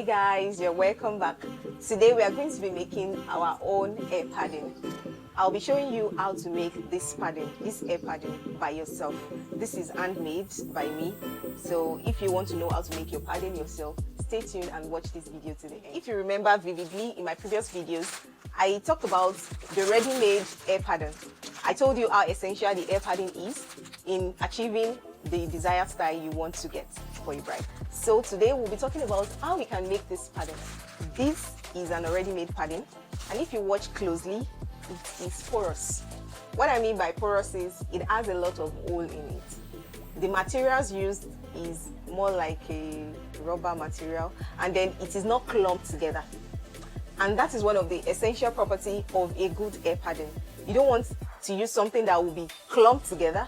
guys, you're welcome back. Today we are going to be making our own hair padding. I'll be showing you how to make this padding, this hair padding by yourself. This is handmade by me, so if you want to know how to make your padding yourself, stay tuned and watch this video to the end. If you remember vividly, in my previous videos I talked about the ready-made hair pattern. I told you how essential the hair padding is in achieving the desired style you want to get for your bride. So today we'll be talking about how we can make this padding. This is an already made padding, and if you watch closely, it is porous. What I mean by porous is it has a lot of hole in it. The materials used is more like a rubber material, and then it is not clumped together. And that is one of the essential property of a good hair padding. You don't want to use something that will be clumped together,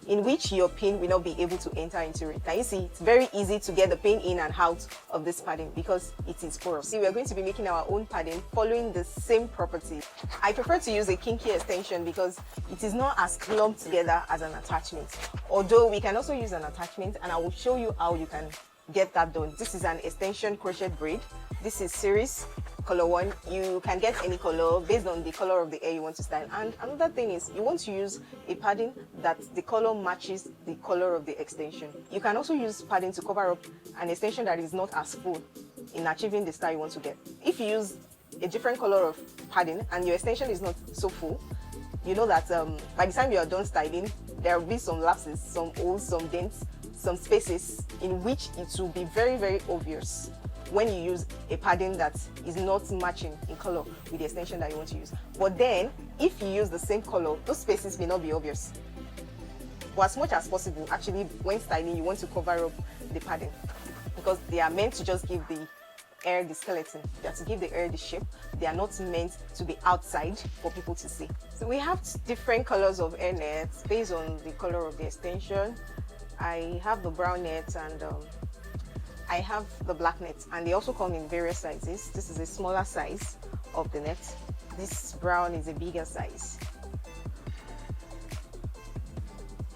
in which your pin will not be able to enter into it. Can you see? It's very easy to get the pin in and out of this padding because it is porous. See, we are going to be making our own padding following the same property. I prefer to use a kinky extension because it is not as clumped together as an attachment. Although we can also use an attachment, and I will show you how you can get that done. This is an extension crochet braid. This is series color 1. You can get any color based on the color of the hair you want to style. And another thing is you want to use a padding that the color matches the color of the extension. You can also use padding to cover up an extension that is not as full in achieving the style you want to get. If you use a different color of padding and your extension is not so full, you know that by the time you are done styling, there will be some lapses, some holes, some dents, some spaces in which it will be very, very obvious when you use a padding that is not matching in color with the extension that you want to use. But then, if you use the same color, those spaces may not be obvious. But as much as possible, actually, when styling, you want to cover up the padding because they are meant to just give the hair the skeleton. They are to give the hair the shape. They are not meant to be outside for people to see. So we have different colors of hair nets based on the color of the extension. I have the brown net and I have the black net, and they also come in various sizes. This is a smaller size of the net. This brown is a bigger size.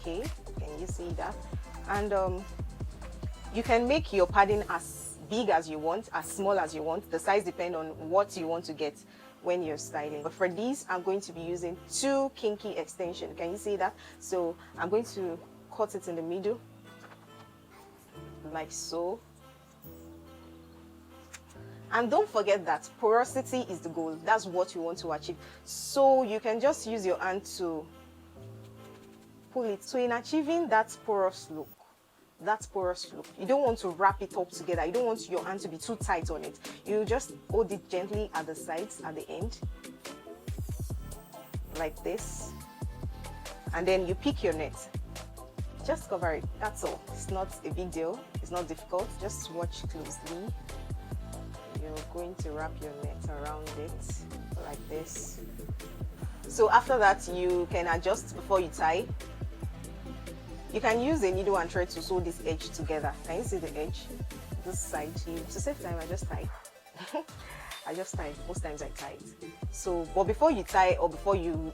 Okay, can you see that? And you can make your padding as big as you want, as small as you want. The size depends on what you want to get when you're styling. But for these, I'm going to be using 2 kinky extensions. Can you see that? So I'm going to cut it in the middle like so. And don't forget that porosity is the goal. That's what you want to achieve. So you can just use your hand to pull it. So in achieving that porous look, you don't want to wrap it up together. You don't want your hand to be too tight on it. You just hold it gently at the sides, at the end, like this. And then you pick your net. Just cover it. That's all. It's not a big deal. It's not difficult. Just watch closely. You're going to wrap your net around it like this. So after that, you can adjust before you tie. You can use a needle and thread to sew this edge together. Can you see the edge? This side. To save time, I just tie. I just tie. Most times I tie it. So, but before you tie or before you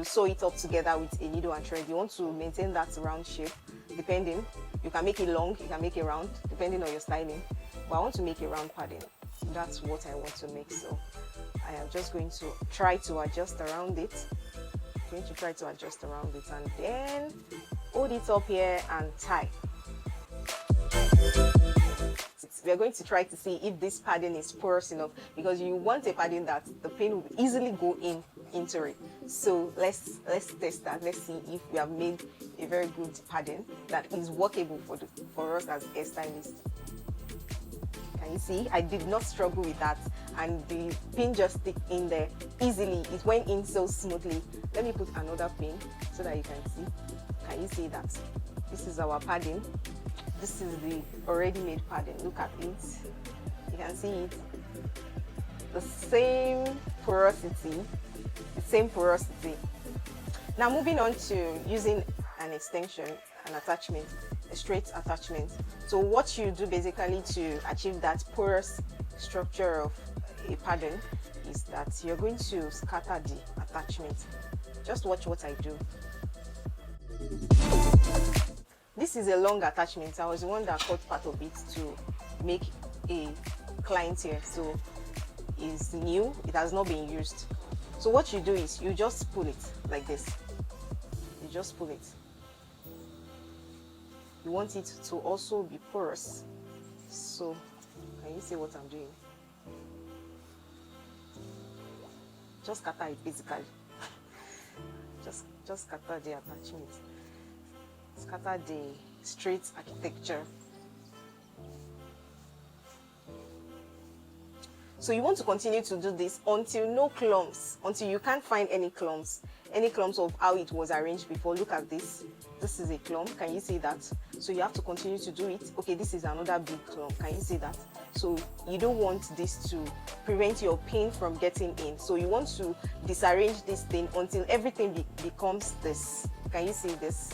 sew it up together with a needle and thread, you want to maintain that round shape. Depending, you can make it long, you can make it round, depending on your styling. But I want to make a round padding. That's what I want to make. So I am just going to try to adjust around it. I'm going to try to adjust around it and then hold it up here and tie. We are going to try to see if this padding is porous enough, because you want a padding that the pin will easily go into it. So let's test that. Let's see if we have made a very good padding that is workable for us as hairstylists. Can you see? I did not struggle with that, and the pin just stick in there easily. It went in so smoothly. Let me put another pin so that you can see. Can you see that? This is our padding. This is the already made padding. Look at it. You can see it. The same porosity. The same porosity. Now moving on to using an extension, an attachment, a straight attachment. So what you do basically to achieve that porous structure of a padding is that you're going to scatter the attachment. Just watch what I do. This is a long attachment. I was the one that cut part of it to make a client's hair, so it's new, it has not been used. So what you do is you just pull it like this. You just pull it. You want it to also be porous. So can you see what I'm doing? Just scatter it basically. just scatter the attachment. Scatter the straight architecture. So you want to continue to do this until no clumps, until you can't find any clumps of how it was arranged before. Look at this. This is a clump. Can you see that? So you have to continue to do it. Okay, this is another big clump. Can you see that? So you don't want this to prevent your pin from getting in. So you want to disarrange this thing until everything becomes this. Can you see this?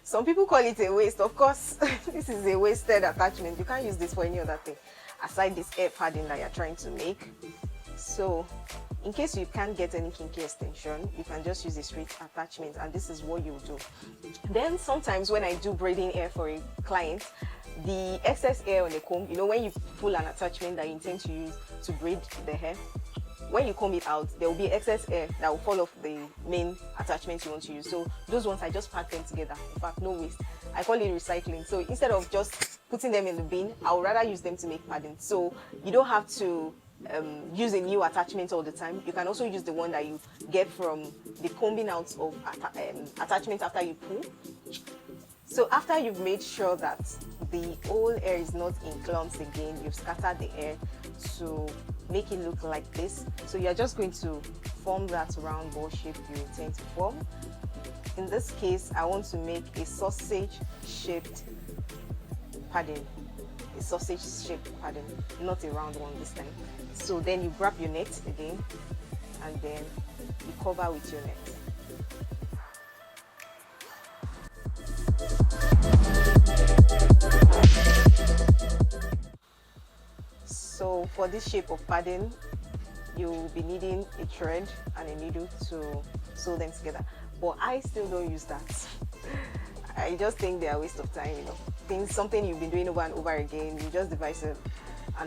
Some people call it a waste. Of course, this is a wasted attachment. You can't use this for any other thing aside this hair padding that you're trying to make. So in case you can't get any kinky extension, you can just use a straight attachment, and this is what you do. Then sometimes when I do braiding hair for a client, the excess hair on the comb, you know, when you pull an attachment that you intend to use to braid the hair, when you comb it out, there will be excess hair that will fall off the main attachment you want to use. So those ones, I just pack them together. In fact, no waste. I call it recycling. So instead of just putting them in the bin, I would rather use them to make padding. So you don't have to use a new attachment all the time. You can also use the one that you get from the combing out of attachment after you pull. So after you've made sure that the whole hair is not in clumps again, you've scattered the hair to make it look like this. So you're just going to form that round ball shape you intend to form. In this case, I want to make a sausage shaped padding. A sausage shaped padding, not a round one this time. So then you grab your net again, and then you cover with your net. So for this shape of padding, you'll be needing a thread and a needle to sew them together. But I still don't use that. I just think they're a waste of time, you know. Something you've been doing over and over again, you just devise an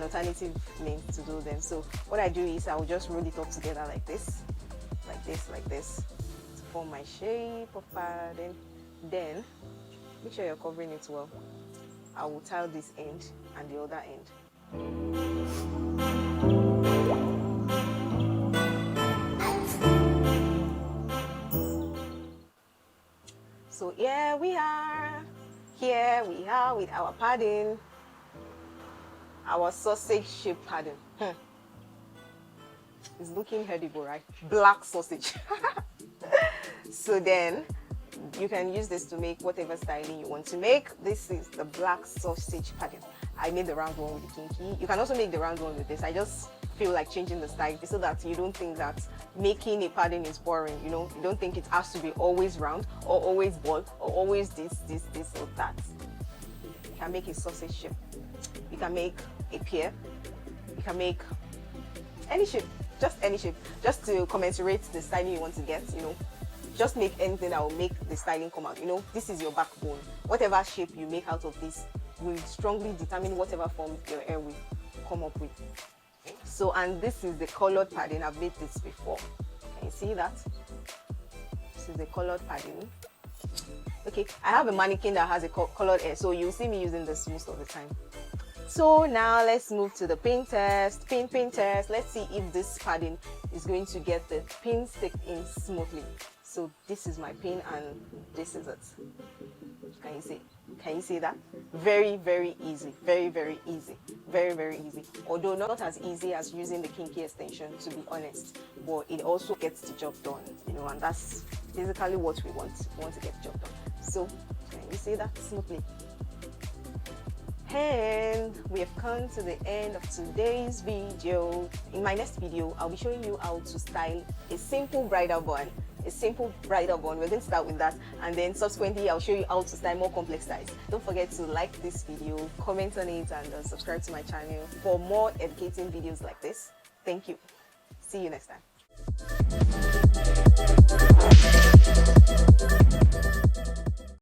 alternative means to do them. So what I do is I will just roll it up together like this, to form my shape of padding. Then make sure you're covering it well. I will tile this end and the other end. So here we are with our padding, our sausage shaped padding. It's looking edible, right? Black sausage. So then you can use this to make whatever styling you want to make. This is the black sausage padding. I made the round one with the kinky. You can also make the round one with this. I just feel like changing the style so that you don't think that making a padding is boring. You know, you don't think it has to be always round or always ball or always this or that. You can make a sausage shape. You can make a pear. You can make any shape, just any shape, just to commensurate the styling you want to get, you know. Just make anything that will make the styling come out. You know, this is your backbone. Whatever shape you make out of this will strongly determine whatever form your hair will come up with. So, and this is the colored padding. I've made this before. Can you see that? This is the colored padding. Okay, I have a mannequin that has a colored hair, so you'll see me using this most of the time. So now let's move to the pin test. Pin test. Let's see if this padding is going to get the pin stick in smoothly. So this is my pin and this is it. Can you see that? Very, very easy. Very, very easy. Very, very easy. Although not as easy as using the kinky extension, to be honest, but it also gets the job done, you know, and that's basically what we want. We want to get the job done. So can you see that smoothly? And we have come to the end of today's video. In my next video, I'll be showing you how to style a simple bridal bun. We're going to start with that, and then subsequently I'll show you how to style more complex styles. Don't forget to like this video, comment on it, and subscribe to my channel for more educating videos like this. Thank you. See you next time.